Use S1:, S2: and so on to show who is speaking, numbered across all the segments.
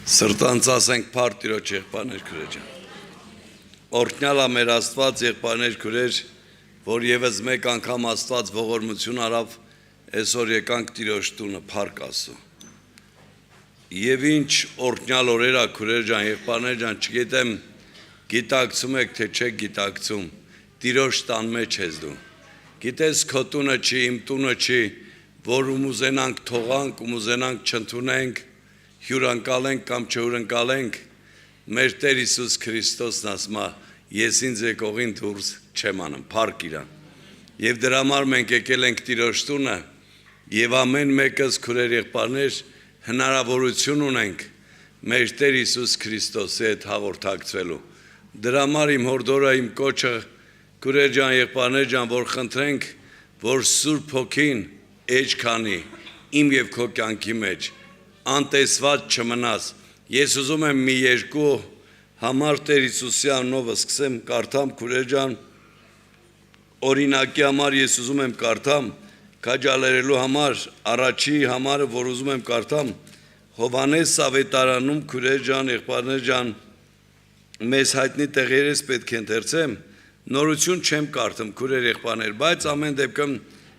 S1: Սրտանց ասենք փառք Տիրոջ եղբայրներ քուրեջան։ Օրհնյալ է մեր Աստված եղբայրներ քուրեր, որ եւս մեկ անգամ Աստված ողորմություն արավ, այսօր եկանք Տիրոջ տունը փառք ասու։ Եվ ինչ օրհնյալ օրեր ա քուրեր ջան, եղբայրներ ջան, չգիտեմ գիտակցում եք թե չեք գիտակցում, Տիրոջ տան մեջ ես դու։ Գիտես քո տունը չի, իմ տունը չի, որ ուզենանք թողանք, ուզենանք չընդունենք, հյուրընկալենք կամ չհյուրընկալենք, մեր Տեր Հիսուս Քրիստոսն ասում է, ես ինձ եկողին դուրս չեմ անում, փառք իրան։ Եվ դրա համար մենք եկել ենք Տիրոջ տունը, եւ ամեն մեկս քուրեր եղբայրներ հնարավորություն ունենք մեր Տեր Հիսուս Քրիստոսի հետ հաղորդակցվելու։ Դրա համար իմ հորդորը, իմ կոչը, քուրեր ջան, եղբայրներ ջան, որ խնդրենք, որ Սուրբ Հոգին էջ քանի իմ եւ քո կյանքի մեջ անտեսված չմնաս։ Ես ուզում եմ մի երկու համար Տեր Հիսուսի անունով սկսեմ կարդամ քուրեր ջան, օրինակի համար ես ուզում եմ կարդամ, քաջալերելու համար, առաջի համարը, որ ուզում եմ կարդամ, Հովհաննես Ավետարանում քուրեր ջան, եղբայրներ ջան, մեզ հայտնի տեղերից պետք է ընթերցեմ, նորություն չեմ կարդում քուրեր եղբայրներ, բայց ամեն դեպքում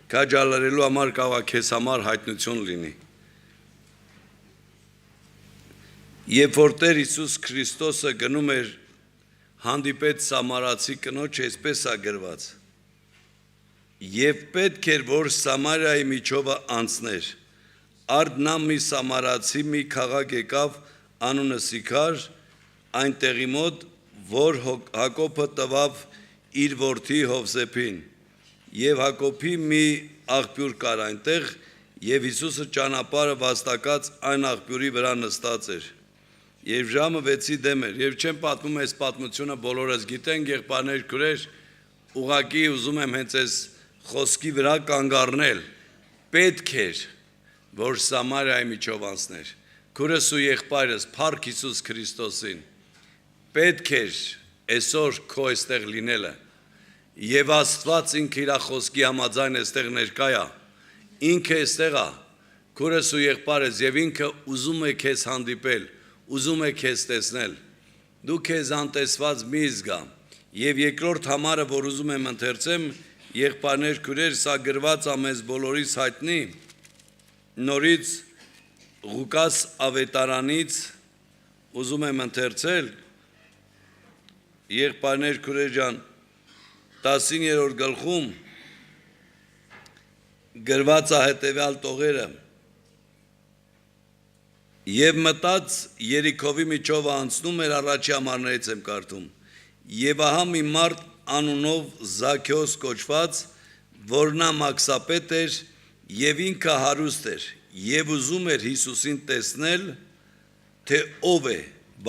S1: քաջալերելու համար կարող է քեզ համար հայտնություն լինի։ Երբ որ Տեր Հիսուս Քրիստոսը գնում էր հանդիպեց Սամարացի կնոջ, այսպես է գրված. Եվ պետք էր, որ Սամարիայի միջովը անցներ, արդ նա մի Սամարացի մի քաղաք եկավ, անունը Սիքար, այնտեղի մոտ, որ Հակոբը տվավ իր որդի Հովսեփին, եւ Հակոբի մի աղբյուր կար այնտեղ, եւ Հիսուսը ճանապարհը վաստակած այն աղբյուրի վրա նստած էր։ Եվ ժամը 6-ի դեմ էր, եւ չեմ պատմում այս պատմությունը, բոլորս գիտենք, եղբայրներ քուրեր, ուղղակի ուզում եմ հենց այս խոսքի վրա կանգ առնել, պետք էր, որ Սամարիայի միջով անցներ։ Քուրս ու եղբայրս, փառք Հիսուս Քրիստոսին, պետք էր այսօր քո այստեղ լինելը, եւ Աստված ինքը իր խոսքի համաձայն այստեղ ներկա է, ինքը այստեղ է, քուրս ու եղբայրս, եւ ինքը ուզում է քեզ հանդիպել, ուզում է քեզ տեսնել, դու քեզ անտեսված մի զգա, եւ երկրորդ համարը, որ ուզում եմ ընթերցեմ, եղբայրներ քուրեր, սա գրված է մեզ բոլորիս հայտնի, նորից Ղուկաս Ավետարանից ուզում եմ ընթերցել, եղբայրներ քուրեր ջան, 10-րդ գլխում գրված է հետևյալ տողերը. Եվ մտած Երիքովի միջովը անցնում էր, առաջի համարներից եմ կարդում, եւ ահա մի մարդ անունով Զաքեոս կոչված, որ նա մաքսապետ էր եւ ինքը հարուստ էր, եւ ուզում էր Հիսուսին տեսնել, թե ով է,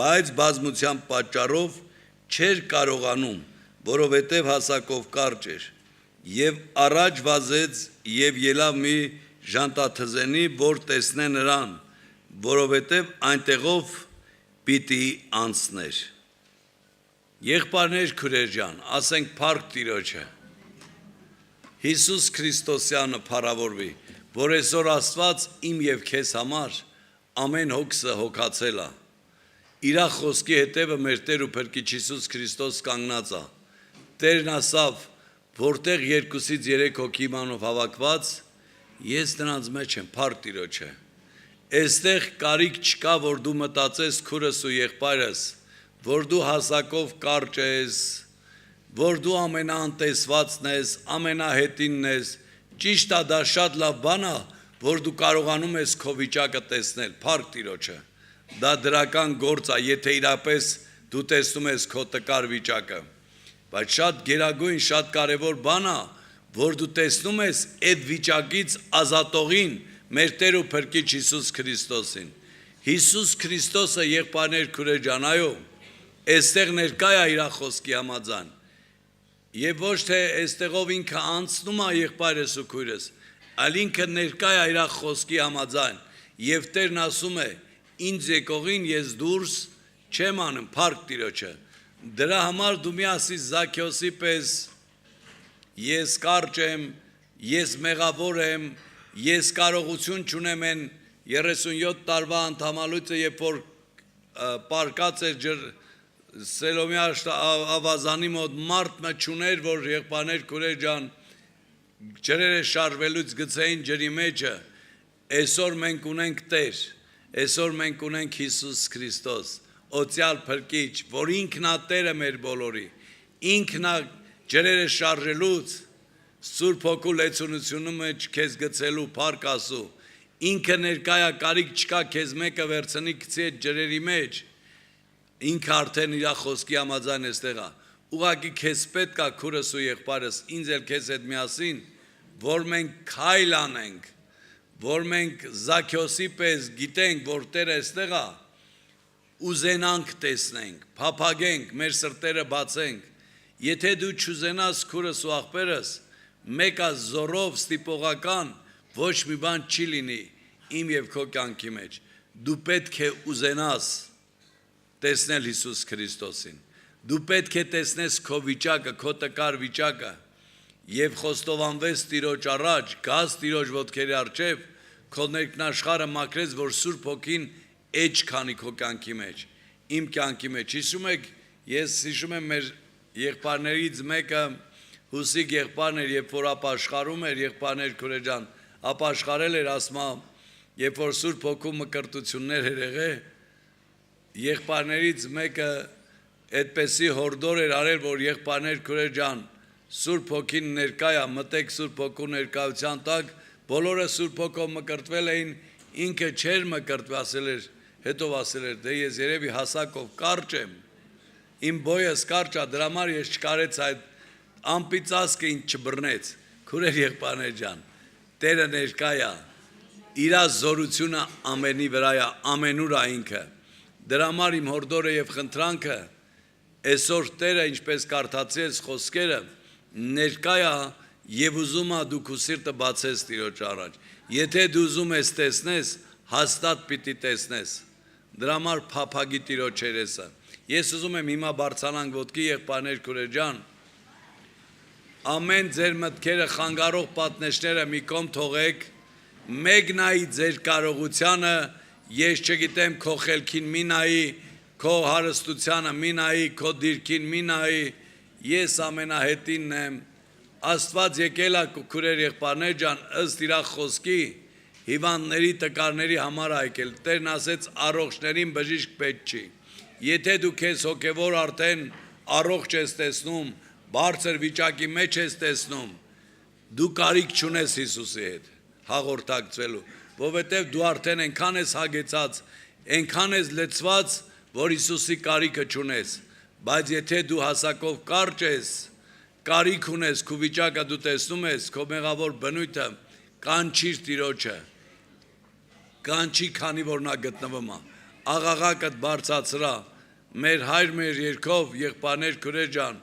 S1: բայց բազմության պատճառով չէր կարողանում, որովհետեւ հասակով կարճ էր, եւ առաջ վազեց եւ ելավ մի ժանտաթզենի, որ տեսնե նրան, որովհետև այնտեղով պիտի անցներ։ Եղբայրներ քուրեր ջան, ասենք փառք Տիրոջը, Հիսուս Քրիստոսյանը փառավորվի, որ այսօր Աստված իմ եւ քեզ համար ամեն հոգսը հոգացել է։ Իր խոսքի հետևը մեր Տեր ու Փրկիչ Հիսուս Քրիստոս կանգնած է։ Տերն ասավ, որտեղ 2-ից 3 հոգի իմանով հավաքված, ես նրանց մեջ եմ, փառք Տիրոջը։ Այստեղ կարիք չկա, որ դու մտածես քուրս ու եղբայրս, որ դու հասակով կարճ ես, որ դու ամենաանտեսվածն ես, ամենահետինն ես, ճիշտ է, դա շատ լավ բան է, որ դու կարողանում ես քո վիճակը տեսնել, փառք Տիրոջը, դա դրական գործ է, եթե իրապես դու տեսնում ես քո տկար վիճակը, բայց շատ գերագույն, շատ կարևոր բան է, որ դու տեսնում ես այդ վիճակից ազատողին, մեր Տեր ու Փրկիչ Հիսուս Քրիստոսին։ Հիսուս Քրիստոսը եղբայրներ քուրեր ջան, այո, այստեղ ներկա է իր խոսքի համաձայն։ Եվ ոչ թե այստեղով ինքը անցնում է եղբայրս ու քույրս, այլ ինքը ներկա է իր խոսքի համաձայն։ Եվ Տերն ասում է, ինձ եկողին ես դուրս չեմ անում, փառք Տիրոջը։ Դրա համար դու մի ասես Զաքեոսի պես, ես կարճ եմ, ես մեղավոր եմ, ես կարողություն չունեմ են 37 տարվա անդամալույցը, երբ որ պարկած էր Սելոմյա ավազանի մոտ մարդ մը չուներ, որ եղբայրներ քուրեր ջան ջրերը շարվելուց գցեին ջրի մեջը, այսօր մենք ունենք Տեր, այսօր մենք ունենք Հիսուս Քրիստոս, օծյալ փրկիչ, որ ինքն է Տերը մեր բոլորի, ինքն է ջրերը շարժելուց, Սուրբ Հոգու լեցունությունը մեջ քեզ գցելու փառք Աստծո, ինքը ներկայա կարիք չկա քեզ մեկը վերցնի գցի այդ ջրերի մեջ, ինքը արդեն իր խոսքի համաձայն էստեղ է, ուղղակի քեզ պետք է քուրս ու եղբայրս, ինձ էլ քեզ հետ միասին, որ մենք քայլ անենք, որ մենք Զաքեոսի պես գիտենք, որ Տերը էստեղ է, ուզենանք տեսնենք, փափագենք, մեր սրտերը բացենք, եթե դու չուզենաս քուրս ու աղբերս, մեկը զորով ստիպողական ոչ մի բան չի լինի իմ եւ քո կյանքի մեջ, դու պետք է ուզենաս տեսնել Հիսուս Քրիստոսին, դու պետք է տեսնես քո վիճակը, քո տկար վիճակը եւ խոստովանվես Տիրոջ առաջ, գաս Տիրոջ ոտքերի առջև, քո ներքնաշխարը մաքրես, որ Սուրբ Հոգին էջ քանի քո կյանքի մեջ, իմ կյանքի մեջ, ես հիշում եմ մեր եղբայրներից մեկը Հուսիկ եղբայրն էր, երբ որ ապաշխարում էր, եղբայրներ քուրե ջան, ապաշխարել էր ասմա, երբ որ Սուրբ Հոգու մկրտություններ էր եղել, եղբայրներից մեկը այդպեսի հորդոր էր արել, որ եղբայրներ քուրե ջան, Սուրբ Հոգին ներկա է, մտեք Սուրբ Հոգու ներկայության տակ, բոլորը Սուրբ Հոգով մկրտվել էին, ինքը չէր մկրտվել, ասել էր, հետո ասել էր, դե ես երևի հասակով կարճ եմ, իմ բոյս կարճ է, դրա համար ես չկարեց այդ անպիծասկը ինձ չբռնեց, քուրեր եղբայրներ ջան, Տերը ներկա է, իր զորությունը ամենի վրա է, ամենուր է ինքը, դրա համար իմ հորդորը եւ խնդրանքը, այսօր Տերը ինչպես կարդացես խոսքերը, ներկա է եւ ուզում է դու քո սիրտը բացես Տիրոջ առաջ, եթե դու ուզում ես տեսնես, հաստատ պիտի տեսնես, դրա համար փափագի Տիրոջ երեսը, ես ուզում եմ հիմա բարձրանանք ոտքի եղբայրներ քուրեր ջան, ամեն ձեր մտքերը խանգարող պատնեշները մի կողմ թողեք, մեկ նայի ձեր կարողությանը, ես չգիտեմ քո խելքին մի նայի, քո հարստությանը մի նայի, քո դիրքին մի նայի, ես ամենահետինն եմ, Աստված եկել է քուրեր եղբայրներ ջան, ըստ իր խոսքի, հիվանդների տկարների համար եկել, Տերն ասեց առողջներին բժիշկ պետք չի, եթե դու քեզ հոգևոր արդեն առողջ ես տեսնում, բարձր վիճակի մեջ ես տեսնում, դու կարիք չունես Հիսուսի հետ հաղորդակցվելու, որովհետև դու արդեն այնքան ես հագեցած, այնքան ես լեցված, որ Հիսուսի կարիքը չունես, բայց եթե դու հասակով կարճ ես, կարիք ունես, քո վիճակը դու տեսնում ես, քո մեղավոր բնույթը, կանչիր Տիրոջը, կանչի, քանի որ նա գտնվում է, աղաղակդ բարձրացրա, մեր հայր մեր երկով եղբայրներ քուրեր ջան,